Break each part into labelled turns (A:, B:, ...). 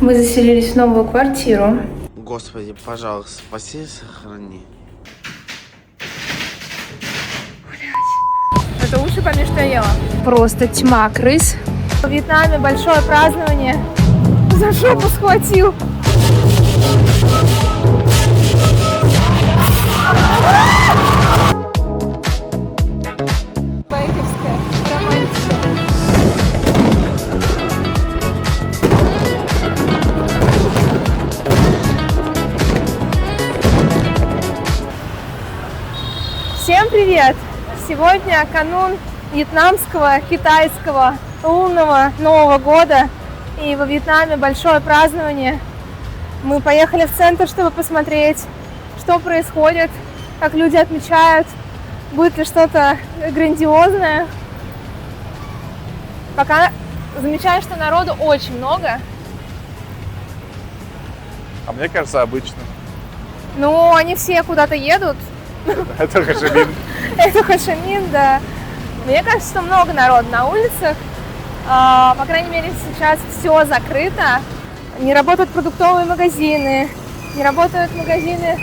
A: Мы заселились в новую квартиру.
B: Господи, пожалуйста, спаси и сохрани.
A: Это уши помнишь, что я ела? Просто тьма крыс. В Вьетнаме большое празднование. За жопу схватил. Байкерская романтика. Всем привет! Сегодня канун вьетнамского, китайского, лунного Нового года. И во Вьетнаме большое празднование. Мы поехали в центр, чтобы посмотреть, что происходит, как люди отмечают, будет ли что-то грандиозное. Пока замечаю, что народу очень много.
C: А мне кажется, обычно.
A: Ну, они все куда-то едут.
C: Это Хошимин.
A: Это Хошимин, да. Мне кажется, что много народу на улицах. По крайней мере, сейчас все закрыто. Не работают продуктовые магазины, не работают магазины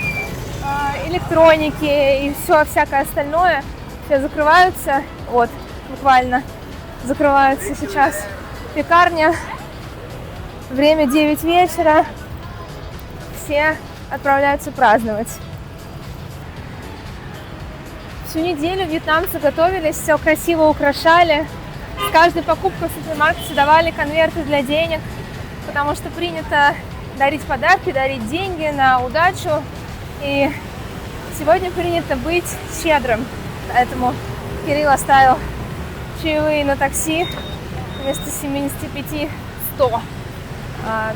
A: электроники и все всякое остальное. Все закрываются. Вот, буквально закрываются сейчас. Пекарня. Время 9 вечера. Все отправляются праздновать. Всю неделю вьетнамцы готовились, все красиво украшали. С каждой покупкой в супермаркете давали конверты для денег, потому что принято дарить подарки, дарить деньги на удачу. И сегодня принято быть щедрым. Поэтому Кирилл оставил чаевые на такси вместо 75 100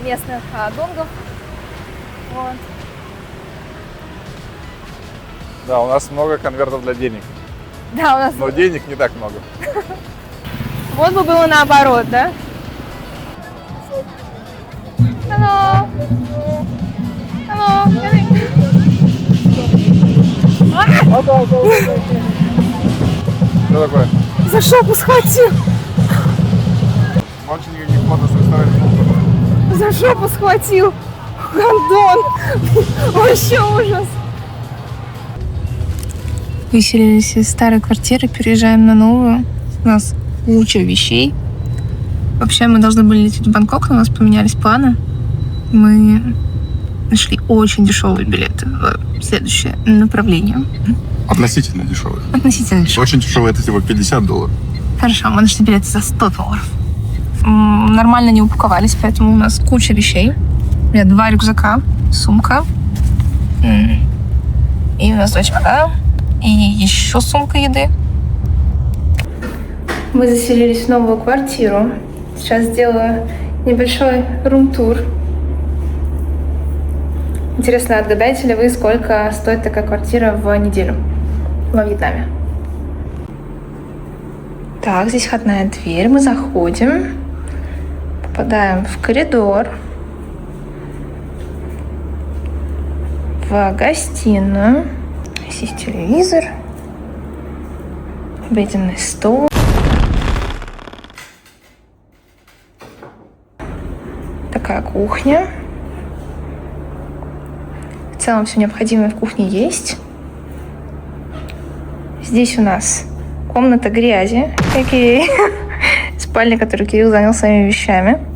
A: местных донгов. Вот.
C: Да, у нас много конвертов для денег.
A: Да, у нас.
C: Но денег не так много.
A: Вот бы было наоборот, да? Hello. Hello.
C: Что такое?
A: За жопу схватил.
C: Очень никаких фото с ресторана.
A: За жопу схватил. Гондон. Вообще ужас. Выселились из старой квартиры, переезжаем на новую. У нас куча вещей. Вообще мы должны были лететь в Бангкок, но у нас поменялись планы. Мы нашли очень дешевые билеты в следующее направление.
D: Относительно дешевые.
A: Относительно дешевые.
D: Очень дешевые, это типа $50.
A: Хорошо, мы нашли билеты за $100. Нормально не упаковались, поэтому у нас куча вещей. У меня 2 рюкзака, сумка. И у нас 2 чемодана. И еще сумка еды. Мы заселились в новую квартиру. Сейчас сделаю небольшой рум-тур. Интересно, отгадаете ли вы, сколько стоит такая квартира в неделю во Вьетнаме? Так, здесь входная дверь. Мы заходим. Попадаем в коридор. В гостиную. Здесь телевизор, обеденный стол. Такая кухня. В целом все необходимое в кухне есть. Здесь у нас комната грязи, окей. Спальня, которую Кирилл занял своими вещами.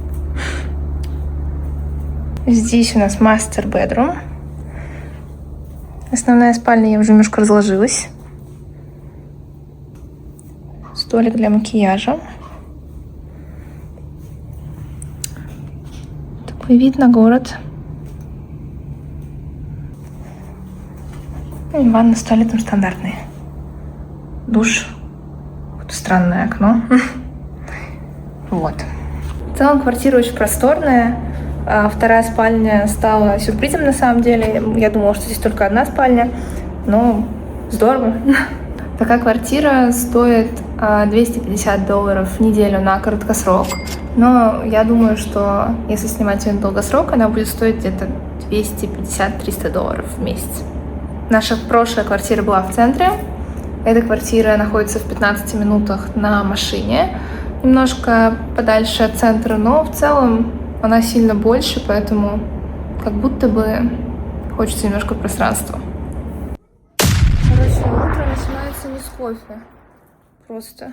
A: Здесь у нас мастер бедрум. Основная спальня, я уже немножко разложилась. Столик для макияжа. Такой вид на город. И ванна с туалетом стандартный. Душ. Вот странное окно. Вот. В целом квартира очень просторная. Вторая спальня стала сюрпризом на самом деле. Я думала, что здесь только одна спальня, но здорово. Такая квартира стоит $250 в неделю на короткосрок. Но я думаю, что если снимать ее на долгосрок, она будет стоить где-то $250-300 в месяц. Наша прошлая квартира была в центре. Эта квартира находится в 15 минутах на машине. Немножко подальше от центра, но в целом она сильно больше, поэтому как будто бы хочется немножко пространства. Короче, утро начинается не с кофе. Просто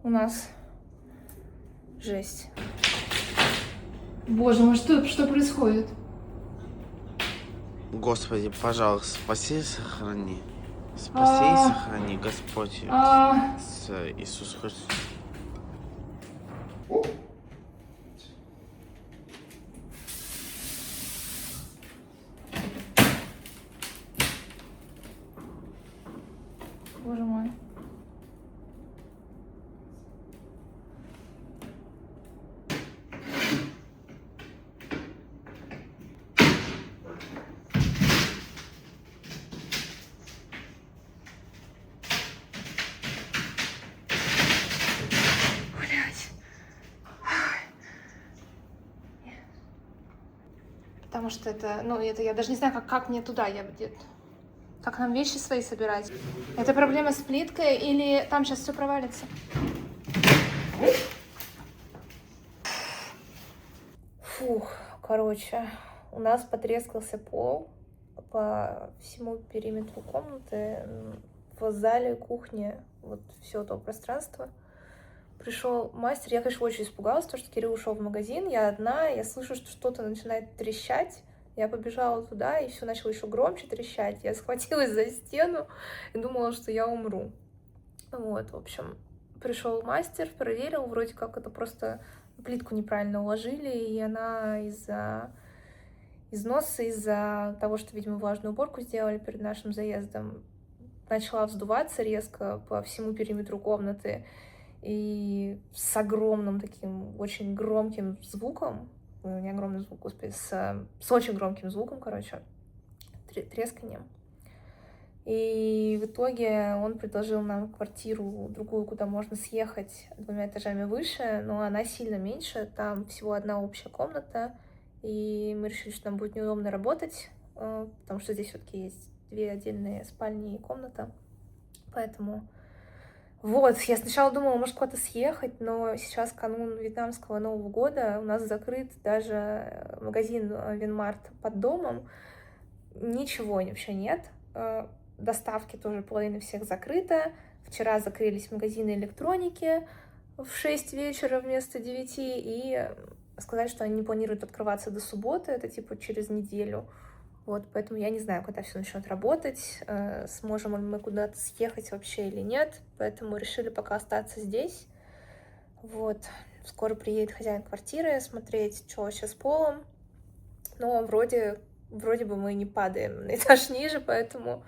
A: у нас жесть. Боже мой, что происходит?
B: Господи, пожалуйста, спаси и сохрани. Спаси и сохрани, Господь. С Иисус Христос.
A: Боже мой. Потому что это я даже не знаю, как мне туда, как нам вещи свои собирать. Это проблема с плиткой или там сейчас все провалится? Фух, короче, у нас потрескался пол по всему периметру комнаты, в зале, кухне, вот все то пространство. Пришел мастер, я, конечно, очень испугалась, потому что Кирилл ушел в магазин, я одна, я слышу, что что-то начинает трещать. Я побежала туда, и все начало еще громче трещать. Я схватилась за стену и думала, что я умру. Вот, в общем, пришел мастер, проверил, вроде как это просто плитку неправильно уложили, и она из-за износа, из-за того, что, видимо, влажную уборку сделали перед нашим заездом, начала вздуваться резко по всему периметру комнаты. И с огромным таким очень громким звуком, не огромный звук, господи, с очень громким звуком, короче, тресканием. И в итоге он предложил нам квартиру другую, куда можно съехать 2 этажами выше, но она сильно меньше, там всего одна общая комната, и мы решили, что нам будет неудобно работать, потому что здесь все-таки есть 2 отдельные спальни и комната, поэтому... Вот, я сначала думала, может, куда-то съехать, но сейчас канун вьетнамского Нового года, у нас закрыт даже магазин Винмарт под домом, ничего вообще нет, доставки тоже половина всех закрыта, вчера закрылись магазины электроники в 6 вечера вместо 9, и сказали, что они не планируют открываться до субботы, это типа через неделю. Вот, поэтому я не знаю, когда все начнет работать, сможем ли мы куда-то съехать вообще или нет, поэтому решили пока остаться здесь. Вот, скоро приедет хозяин квартиры смотреть, что вообще с полом, но вроде бы мы не падаем на этаж ниже, поэтому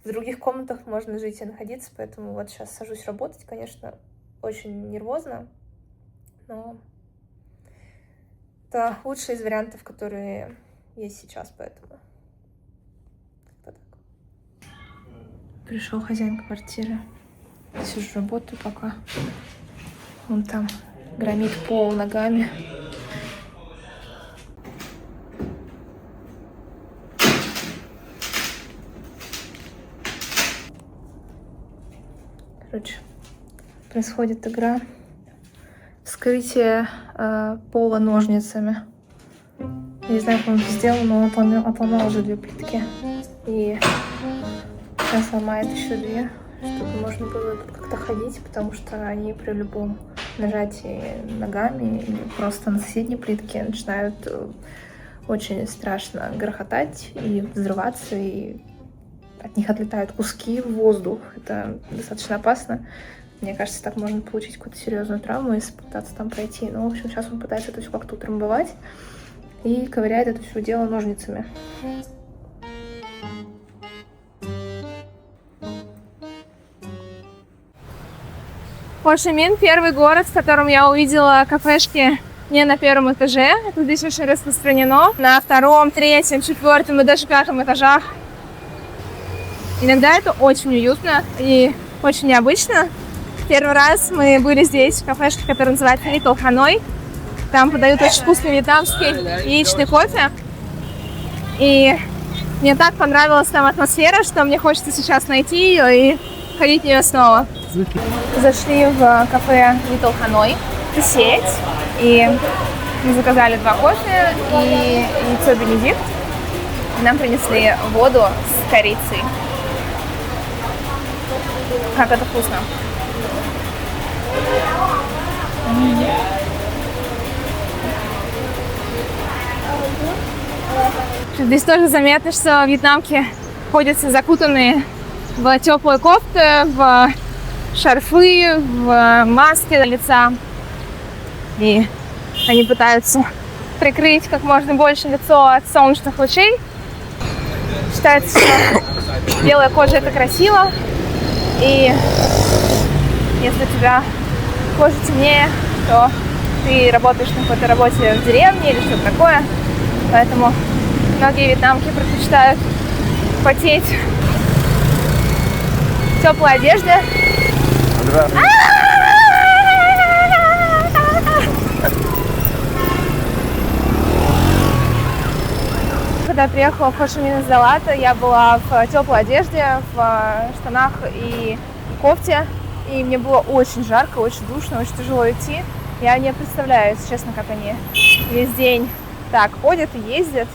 A: в других комнатах можно жить и находиться, поэтому вот сейчас сажусь работать, конечно, очень нервозно, но это лучший из вариантов, которые есть сейчас, поэтому как-то так. Пришел хозяин квартиры. Сижу, работаю пока. Он там громит пол ногами. Короче, происходит игра. Вскрытие пола ножницами. Я не знаю, как он это сделал, но он отломал уже 2 плитки. И сейчас ломает еще 2, чтобы можно было как-то ходить, потому что они при любом нажатии ногами или просто на соседней плитке начинают очень страшно грохотать и взрываться, и от них отлетают куски в воздух. Это достаточно опасно. Мне кажется, так можно получить какую-то серьезную травму, если пытаться там пройти. Ну, в общем, сейчас он пытается это все как-то утрамбовать и ковыряет это все дело ножницами. Хошимин — первый город, в котором я увидела кафешки не на 1-м этаже. Это здесь очень распространено. На 2-м, 3-м, 4-м и даже 5-м этажах. Иногда это очень уютно и очень необычно. Первый раз мы были здесь в кафешке, которая называется Little Hanoi. Там подают очень вкусный вьетнамский яичный кофе. И мне так понравилась там атмосфера, что мне хочется сейчас найти ее и ходить в нее снова. Зашли в кафе Little Hanoi, это сеть. И Мы заказали 2 кофе и яйцо Бенедикт. Нам принесли воду с корицей. Как это вкусно. Здесь тоже заметно, что вьетнамки ходят закутанные в теплые кофты, в шарфы, в маски для лица. И они пытаются прикрыть как можно больше лицо от солнечных лучей. Считается, что белая кожа это красиво. И если у тебя кожа темнее, то ты работаешь на какой-то работе в деревне или что-то такое. Поэтому многие вьетнамки предпочитают потеть в теплой одежде. Когда я приехала в Хо Чи Мин из Далата, я была в теплой одежде, в штанах и кофте. И мне было очень жарко, очень душно, очень тяжело идти. Я не представляю, если честно, как они весь день так ходят и ездят.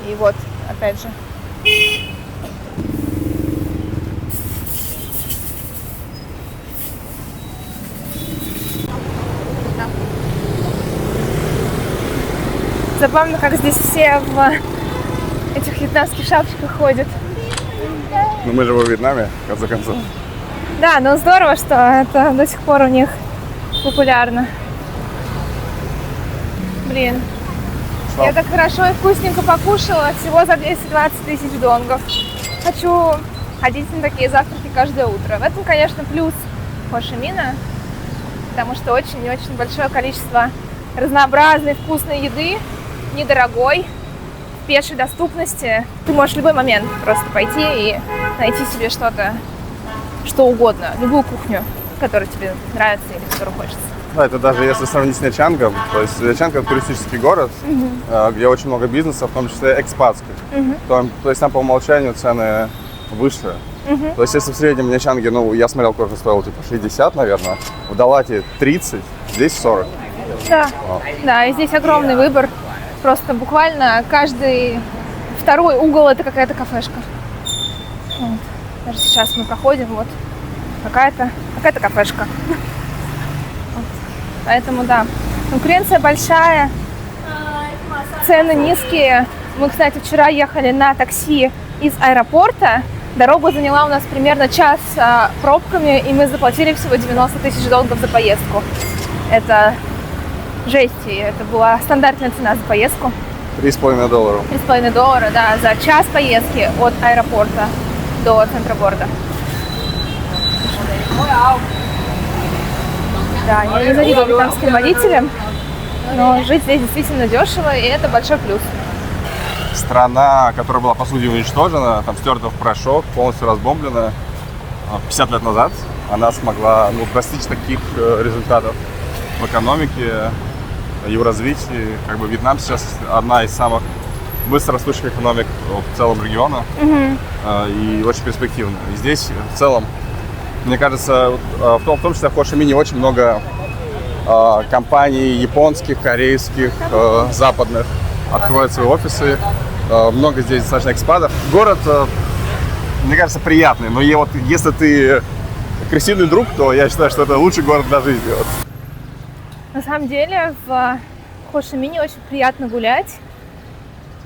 A: И вот, опять же. Забавно, как здесь все в этих вьетнамских шапочках ходят.
C: Ну мы же во Вьетнаме, в конце концов.
A: Да, но здорово, что это до сих пор у них популярно. Блин.
C: Что?
A: Я так хорошо и вкусненько покушала, всего за 220 тысяч донгов. Хочу ходить на такие завтраки каждое утро. В этом, конечно, плюс Хо Чи Мина, потому что очень и очень большое количество разнообразной вкусной еды, недорогой, в пешей доступности. Ты можешь в любой момент просто пойти и найти себе что-то, что угодно, любую кухню, которая тебе нравится или которую хочется.
C: Да, это даже если сравнить с Нячангом, то есть Нячанг это туристический город, где очень много бизнеса, в том числе экспатских. То есть там по умолчанию цены выше. То есть если в среднем в Нячанге, ну я смотрел, кофе стоил типа 60, наверное, в Далате 30, здесь 40.
A: Да, да, и здесь огромный выбор. Просто буквально каждый второй угол это какая-то кафешка. Вот. Даже сейчас мы проходим, вот какая-то кафешка. Вот. Поэтому да, конкуренция большая, цены низкие. Мы, кстати, вчера ехали на такси из аэропорта. Дорога заняла у нас примерно час пробками, и мы заплатили всего 90 тысяч донгов за поездку. Это жесть, и это была стандартная цена за поездку.
C: $3,5.
A: $3,5, да, за час поездки от аэропорта до центра города. Да, я не завидую вьетнамским водителям, но жить здесь действительно дешево, и это большой плюс.
C: Страна, которая была по сути уничтожена, там стерта в порошок, полностью разбомблена 50 лет назад, она смогла достичь таких результатов в экономике и в развитии. Как бы Вьетнам сейчас одна из самых быстро растущих экономик в целом региона и очень перспективная. И здесь в целом, мне кажется, в том числе в Хо Чи Мине очень много компаний японских, корейских, западных открывают свои офисы. Много здесь достаточно экспатов. Город, мне кажется, приятный, но вот если ты красивый друг, то я считаю, что это лучший город для жизни.
A: На самом деле в Хо Чи Мине очень приятно гулять.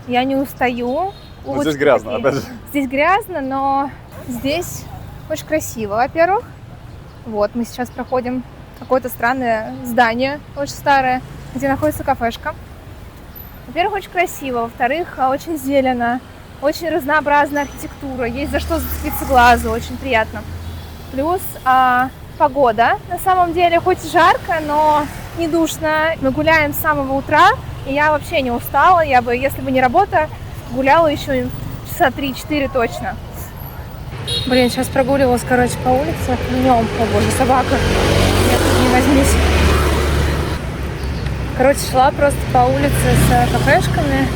A: Я не устаю.
C: Вот здесь грязно, опять же.
A: Здесь грязно, но здесь очень красиво, во-первых. Вот, мы сейчас проходим какое-то странное здание, очень старое, где находится кафешка. Во-первых, очень красиво, во-вторых, очень зелено, очень разнообразная архитектура, есть за что зацепиться глазу, очень приятно. Плюс погода, на самом деле, хоть и жарко, но не душно. Мы гуляем с самого утра, и я вообще не устала, я бы, если бы не работа, гуляла еще часа 3-4 точно. Блин, сейчас прогуливалась, по улице, днем, о боже, собака, нет, не возьмись. Шла просто по улице с кафешками.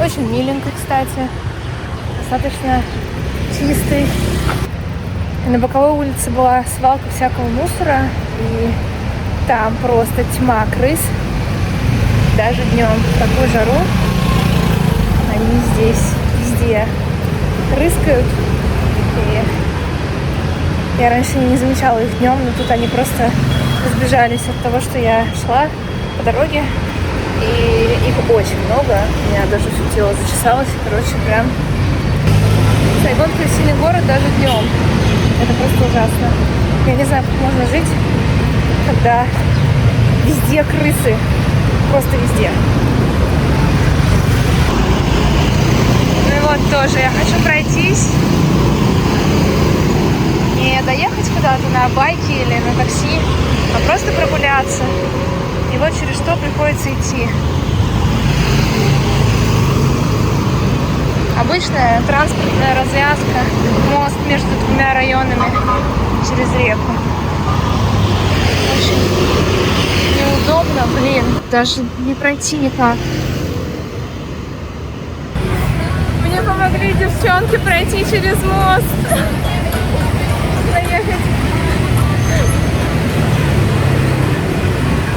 A: Очень миленько, кстати. Достаточно чистый. И на боковой улице была свалка всякого мусора. И там просто тьма крыс. даже днем в такую жару они здесь везде рыскают. И я раньше не замечала их днем, но тут они просто разбежались от того, что я шла по дороге. И их очень много. У меня даже все тело зачесалось. Короче, прям Сайгон красивый город даже днем. Это просто ужасно. Я не знаю, как можно жить, когда везде крысы. Просто везде. Ну и вот тоже я хочу пройтись. Не доехать куда-то на байке или на такси, а просто прогуляться. И вот через что приходится идти. Обычная транспортная развязка, мост между двумя районами через реку. Очень неудобно, блин, даже не пройти никак. Мне помогли девчонки пройти через мост. Проехать.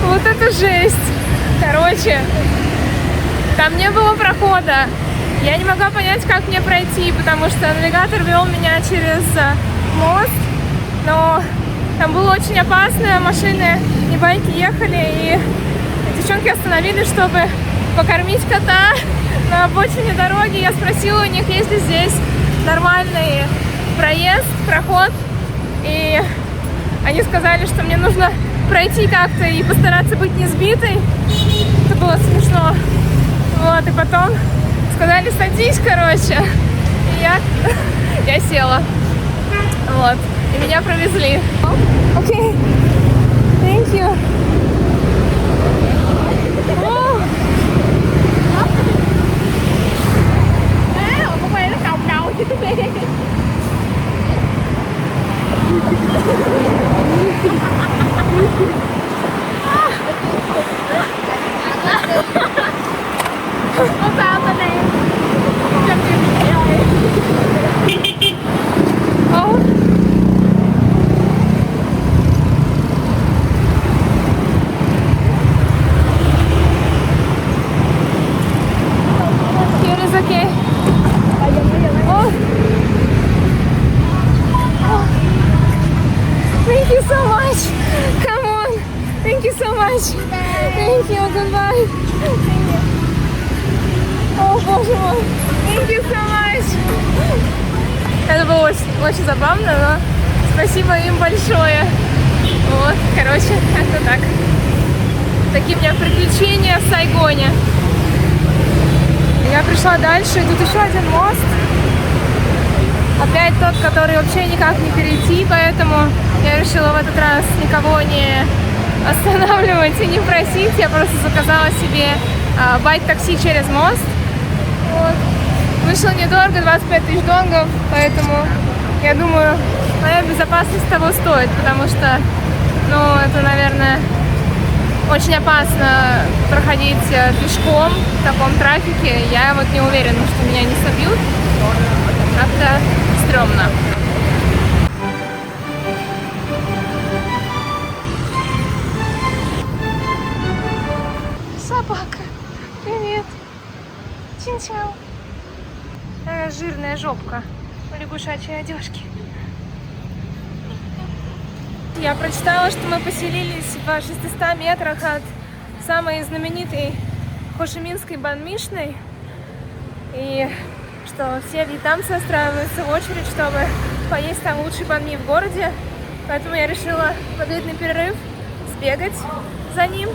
A: Вот это жесть. Короче, там не было прохода. Я не могла понять, как мне пройти, потому что навигатор вел меня через мост. Но там было очень опасно, машины и байки ехали, и девчонки остановились, чтобы покормить кота на обочине дороги. Я спросила у них, есть ли здесь нормальный проезд, проход. И они сказали, что мне нужно пройти как-то и постараться быть не сбитой. Это было смешно. Вот, и потом сказали, садись, короче. И я села. Вот. И меня провезли. Окей. Thank you. Thank you so much. Come on. Thank you so much. Thank you. Goodbye. Thank you. О, боже мой. Thank you so much. Это было очень забавно, но спасибо им большое. Вот, короче, как-то так. Такие у меня приключения в Сайгоне. Я пришла дальше, и тут еще один мост. Опять тот, который вообще никак не перейти, поэтому я решила в этот раз никого не останавливать и не просить. Я просто заказала себе байк-такси через мост. Вот. Вышло недорого, 25 тысяч донгов, поэтому я думаю, моя безопасность того стоит, потому что, ну, это, наверное, очень опасно проходить пешком в таком трафике. Я вот не уверена, что меня не собьют. Как-то стрёмно. Собака, привет. Чин-чау. Жирная жопка в лягушачьей одежке. Я прочитала, что мы поселились в 600 метрах от самой знаменитой хошиминской банмишной. И что все вьетнамцы устраиваются в очередь, чтобы поесть там лучший банми в городе. Поэтому я решила в обеденный перерыв сбегать за ним.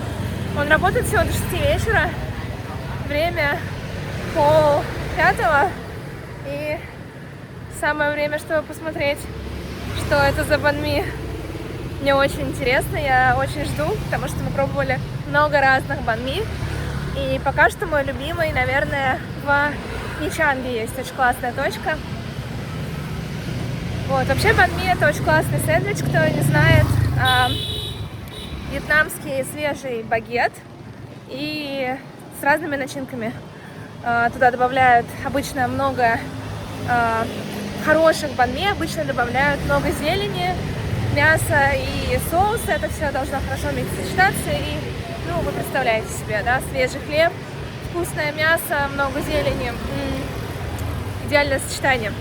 A: Он работает всего до 6 вечера. Время 4:30. И самое время, чтобы посмотреть, что это за банми. Мне очень интересно, я очень жду, потому что мы пробовали много разных банми. И пока что мой любимый, наверное, в Ничанге есть очень классная точка. Вот, вообще банми это очень классный сэндвич, кто не знает. Вьетнамский свежий багет и с разными начинками. Туда добавляют обычно много хороших банми, обычно добавляют много зелени, мяса и соуса. Это все должно хорошо вместе сочетаться. И Ну, вы представляете себе, да, свежий хлеб, вкусное мясо, много зелени. Идеальное сочетание.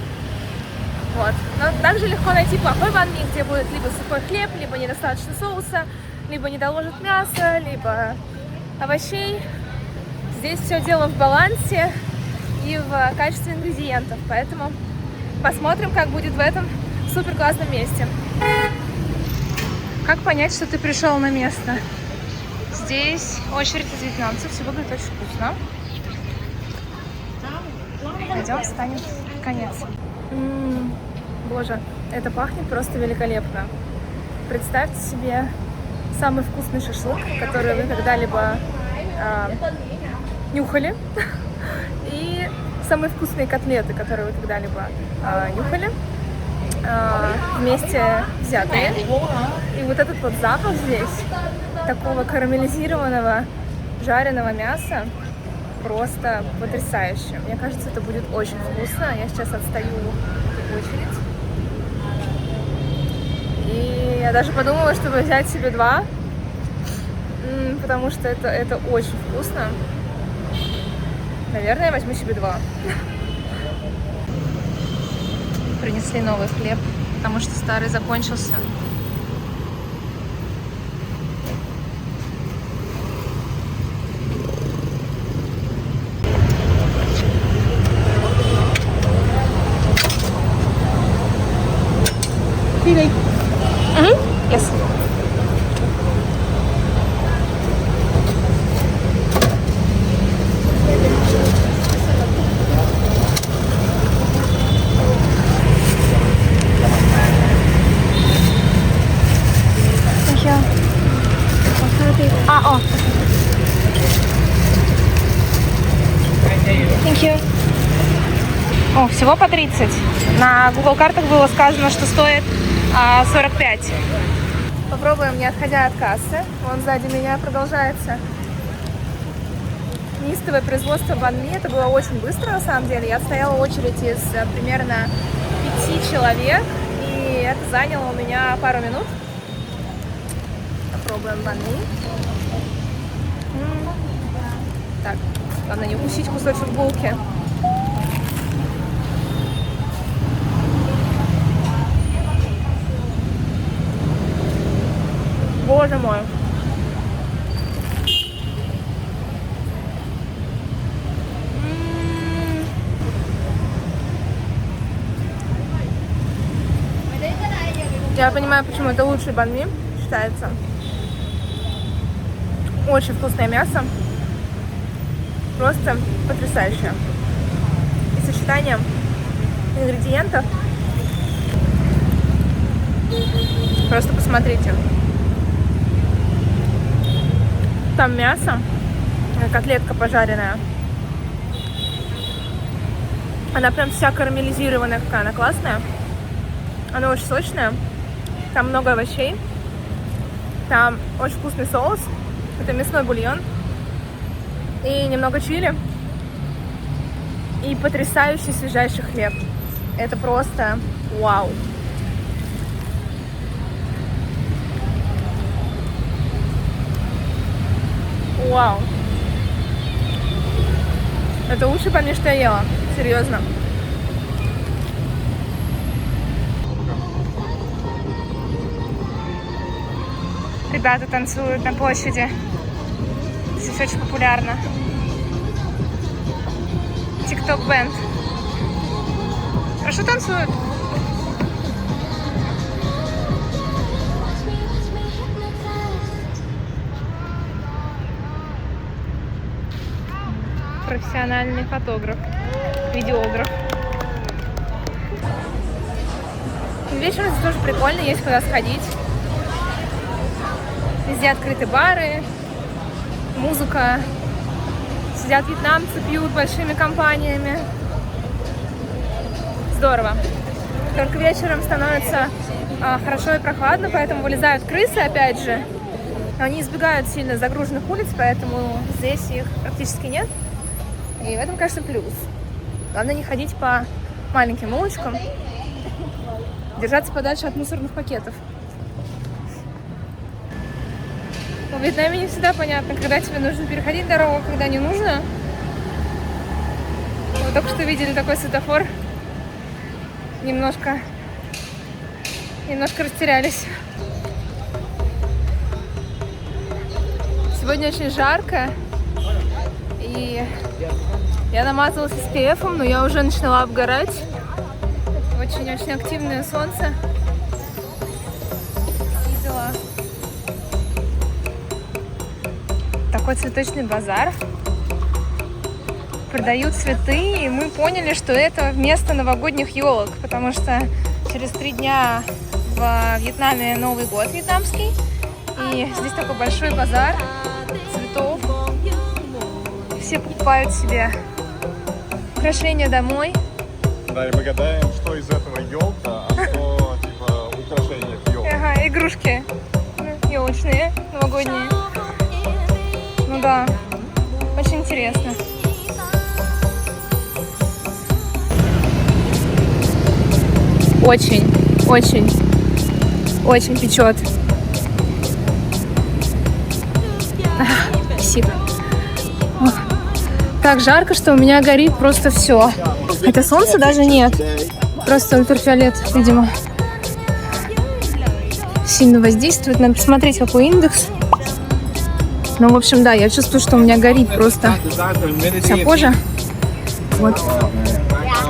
A: Вот. Но также легко найти плохой бан ми, где будет либо сухой хлеб, либо недостаточно соуса, либо не доложат мяса, либо овощей. Здесь все дело в балансе и в качестве ингредиентов. Поэтому посмотрим, как будет в этом супер классном месте. Как понять, что ты пришел на место? Здесь очередь из вьетнамцев, все выглядит очень вкусно. Пойдем, встанем конец. Боже, это пахнет просто великолепно. Представьте себе самый вкусный шашлык, который вы когда-либо нюхали, и самые вкусные котлеты, которые вы когда-либо нюхали, вместе взятые. И вот этот вот запах здесь, такого карамелизированного жареного мяса, просто потрясающе. Мне кажется, это будет очень вкусно. Я сейчас отстаю в очередь. И я даже подумала, чтобы взять себе 2, потому что это очень вкусно. Наверное, я возьму себе 2. Принесли новый хлеб, потому что старый закончился. Yes. Thank you. Oh. Thank you. О, всего по 30. На Google картах было сказано, что стоит 45. Попробуем, не отходя от кассы. Вон сзади меня продолжается неистовое производство бан ми. Это было очень быстро, на самом деле. Я отстояла очередь из примерно 5 человек, и это заняло у меня пару минут. Попробуем бан ми. Так, главное не укусить кусочек булки. Боже мой. Я понимаю, почему это лучший бан ми считается. Очень вкусное мясо. Просто потрясающее. И сочетание ингредиентов. Просто посмотрите. Там мясо, котлетка пожаренная. Она прям вся карамелизированная, какая она классная. Она очень сочная. Там много овощей. Там очень вкусный соус. Это мясной бульон. И немного чили. И потрясающий свежайший хлеб. Это просто вау. Вау. Это лучшее бан ми, что я ела. Серьезно. Ребята танцуют на площади. Здесь очень популярно. TikTok бенд. Хорошо танцуют. Профессиональный фотограф, видеограф. Вечером здесь тоже прикольно, есть куда сходить. Везде открыты бары, музыка. Сидят вьетнамцы, пьют большими компаниями. Здорово. Только вечером становится хорошо и прохладно, поэтому вылезают крысы опять же. Они избегают сильно загруженных улиц, поэтому здесь их практически нет. И в этом, конечно, плюс. Главное не ходить по маленьким улочкам, держаться подальше от мусорных пакетов. В Вьетнаме не всегда понятно, когда тебе нужно переходить дорогу, когда не нужно. Вот только что видели такой светофор. Немножко растерялись. Сегодня очень жарко. И я намазалась SPF, но я уже начала обгорать. Очень-очень активное солнце. Видела такой цветочный базар. Продают цветы, и мы поняли, что это вместо новогодних елок, потому что через 3 дня в Вьетнаме Новый год вьетнамский. И здесь такой большой базар цветов. Все покупают себе украшения домой.
C: Да, и мы гадаем, что из этого елка, а что типа украшения от елки.
A: Ага, игрушки елочные, новогодние. Ну да, очень интересно. Очень печет. Спасибо. Так жарко, что у меня горит просто все. Хотя солнца даже нет. Просто ультрафиолет, видимо, сильно воздействует. Надо посмотреть, какой индекс. Ну, в общем, да, я чувствую, что у меня горит просто вся кожа. Вот.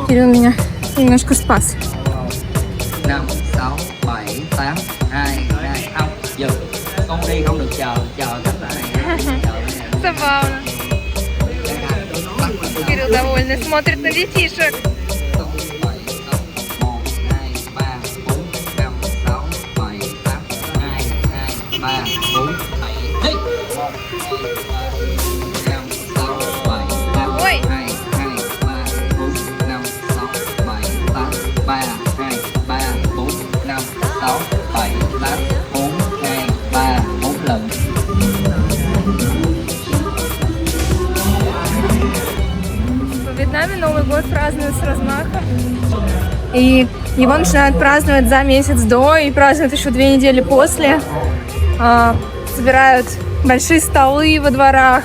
A: Кирилл меня немножко спас.
E: 5, 6, 7, 8, 2, 1, không dừng. Con đi không được chờ các bạn.
A: Забавно. Кирилл довольный, смотрит на детишек.
E: 1, 2, 3, 4, 5, 6, 7, 8, 2, 1, 2, 3, 4, 5.
A: Ой.
E: 4 lần.
A: В Вьетнаме Новый год празднуют с размахом. И его начинают праздновать за месяц до и празднуют еще 2 недели после. Собирают большие столы во дворах,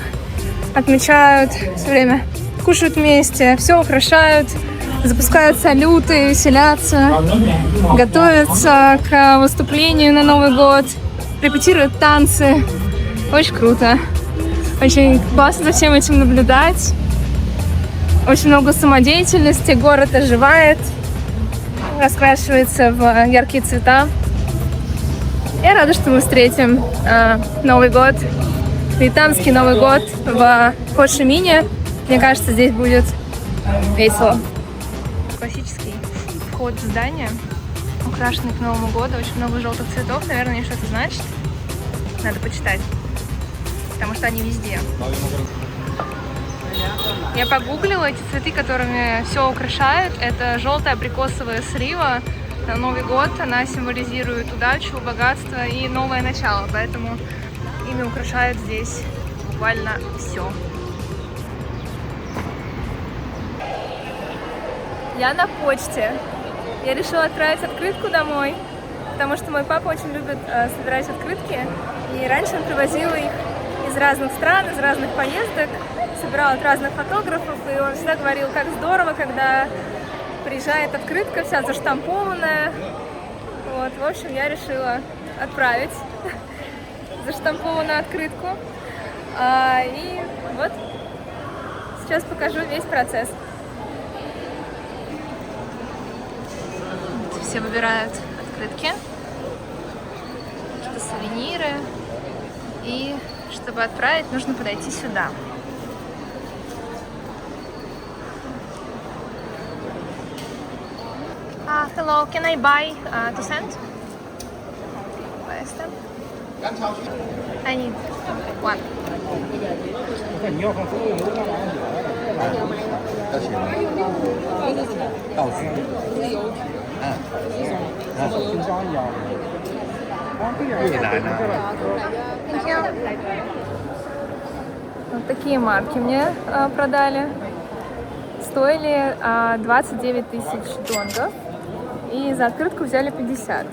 A: отмечают все время, кушают вместе, все украшают, запускают салюты, веселятся, готовятся к выступлению на Новый год, репетируют танцы. Очень круто. Очень классно за всем этим наблюдать. Очень много самодеятельности, город оживает, раскрашивается в яркие цвета. Я рада, что мы встретим Новый год, вьетнамский Новый год в Хо-Ши-Мине. Мне кажется, здесь будет весело. Классический вход в здание, украшенный к Новому году, очень много желтых цветов. Наверное, мне что-то значит. Надо почитать, потому что они везде. Я погуглила эти цветы, которыми все украшают. Это желтая абрикосовая слива. На Новый год она символизирует удачу, богатство и новое начало. Поэтому ими украшают здесь буквально все. Я на почте. Я решила отправить открытку домой, потому что мой папа очень любит собирать открытки. И раньше он привозил их из разных стран, из разных поездок, собирал от разных фотографов, и он всегда говорил, как здорово, когда приезжает открытка вся заштампованная. Вот, в общем, я решила отправить заштампованную открытку. И вот, сейчас покажу весь процесс. Все выбирают открытки, какие-то сувениры. И чтобы отправить, нужно подойти сюда. Hello, can I buy to send? Buy a stamp? I need one. Thank you. Вот такие марки мне продали. Стоили 29 тысяч донгов. И за открытку взяли 50.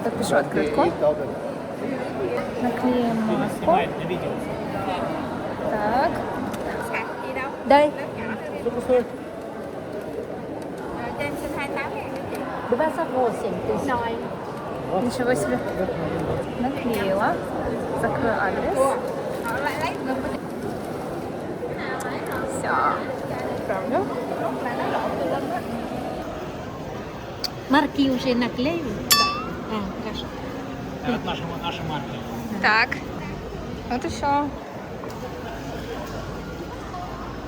A: Подпишу открытку. Наклеим маску. Так. Дай. Ничего себе. Наклеила. Закрою адрес. Все. Отправлю.
F: Марки уже наклеили? Да. Хорошо.
E: Наша марка.
A: Так. Вот еще.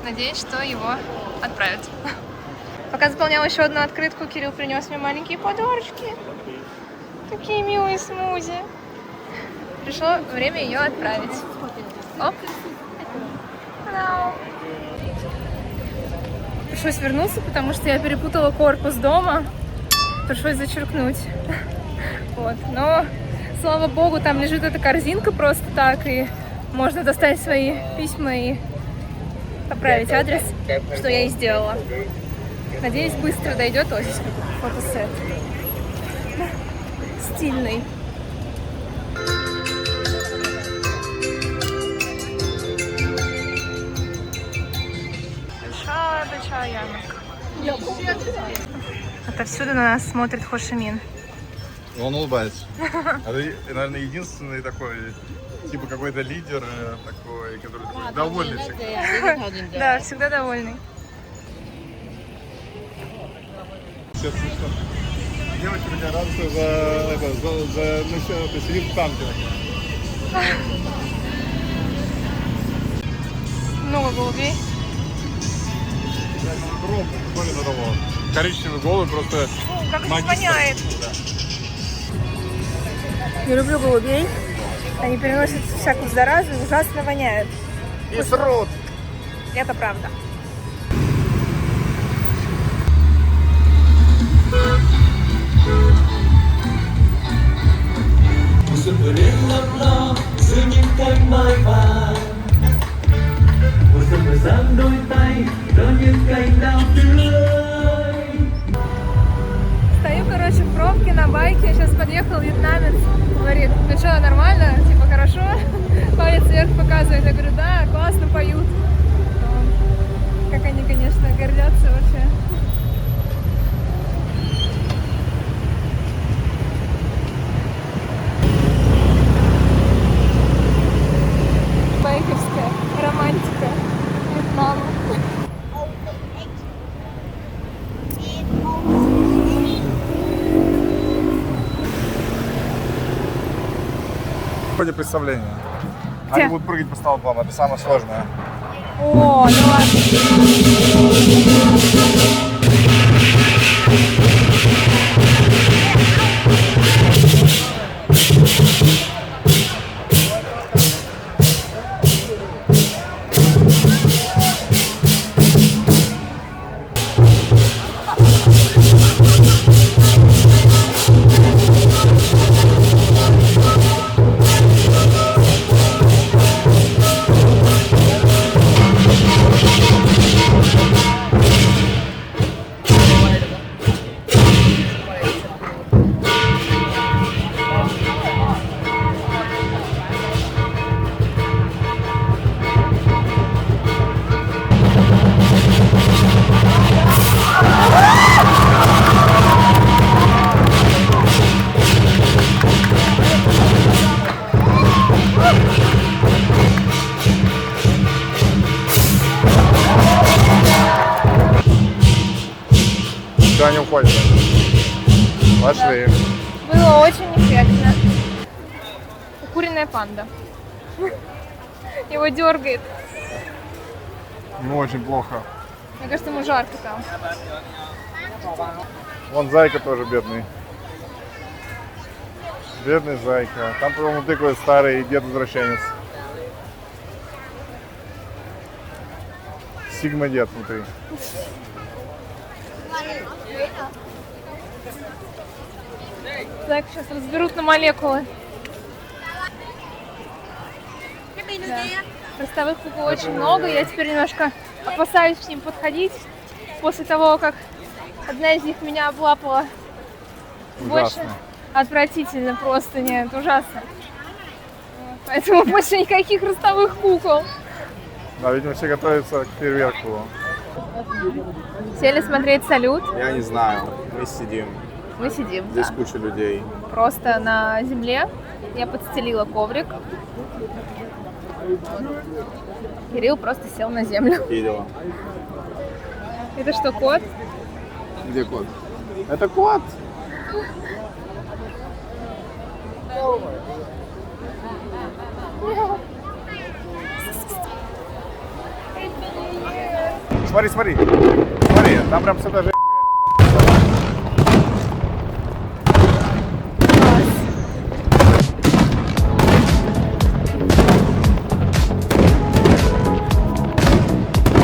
A: Надеюсь, что его отправят. Пока заполняла еще одну открытку, Кирилл принес мне маленькие подарочки. Такие милые смузи. Пришло время ее отправить. Оп. Hello. Пришлось вернуться, потому что я перепутала корпус дома. Пришлось зачеркнуть. Вот. Но, слава богу, там лежит эта корзинка просто так, и можно достать свои письма и поправить адрес, что я и сделала. Надеюсь, быстро дойдет. Ой, здесь какой-то фотосет. Стильный. Большая ярмарка. Отовсюду на нас смотрит Хо Ши Мин.
C: Он улыбается. Это, наверное, единственный такой, типа какой-то лидер такой, который довольный всегда.
A: Да, всегда довольный.
C: Все смешно. Девочка такая радостная за сидит в танке.
A: Много голубей.
C: Гроб, смотри на того. Коричневый голубь просто...
A: Фу, как здесь
C: магистр.
A: воняет. Я люблю голубей. Они переносят всякую заразу и ужасно воняют.
C: И срут.
A: Это правда.
G: Xuân vừa đến lấp lo giữa những cánh mai vàng. Mùa xuân vừa giang đôi tay đón những cành đào tươi.
A: Стою, короче, в пробке на байке. Сейчас подъехал вьетнамец. Говорит, ну что, нормально? Типа, хорошо? Палец вверх показывает. Я говорю, да, классно поют. Как они, конечно, гордятся вообще. Байковская романтика Вьетнама.
C: В ходе представления.
A: Где?
C: Они будут прыгать по столбам, это самое сложное.
A: О, ну ладно.
C: Все, они уходят. Пошли.
A: Было очень эффектно. Укуренная панда. Его дергает.
C: Ну, очень плохо.
A: Мне кажется, ему жарко там.
C: Вон зайка тоже бедный. Бедный зайка. Там, по-моему, тыкает старый дед-возвращенец. Сигма-дед внутри.
A: Зайку сейчас разберут на молекулы. Да. Ростовых пупов очень много. Я теперь немножко опасаюсь к ним подходить. После того, как одна из них меня облапала.
C: Ужасно.
A: Отвратительно просто, нет, ужасно. Вот, поэтому больше никаких ростовых кукол.
C: Да, видимо, все готовятся к фейерверку.
A: Сели смотреть салют.
C: Я не знаю, мы сидим.
A: Мы сидим,
C: Здесь
A: да.
C: куча людей.
A: Просто на земле. Я подстелила коврик. Кирилл просто сел на землю.
C: Такие дела.
A: Это что, кот?
C: Где кот? Это кот! Смотри, смотри. Смотри, там прям с этажей.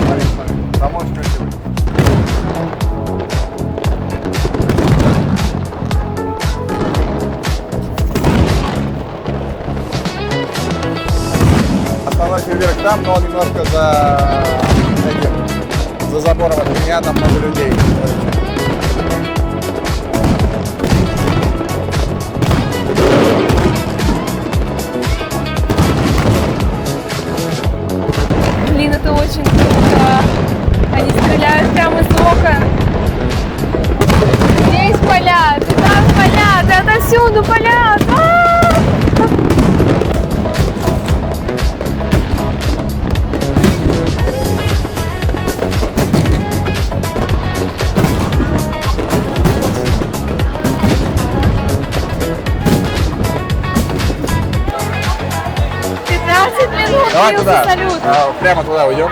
C: Смотри, смотри. Там очень красиво. Основной фейерверк там, но он немножко за забором от меня, там много людей.
A: Блин, это очень круто. Они стреляют прямо из окон. Здесь палят, и там палят, и отовсюду палят.
C: Давай туда, прямо туда уйдем.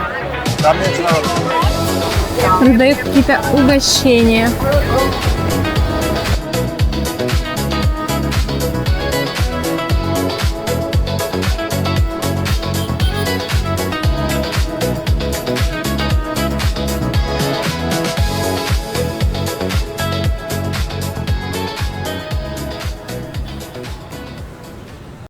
C: Там меньше народу.
A: Раздают какие-то угощения.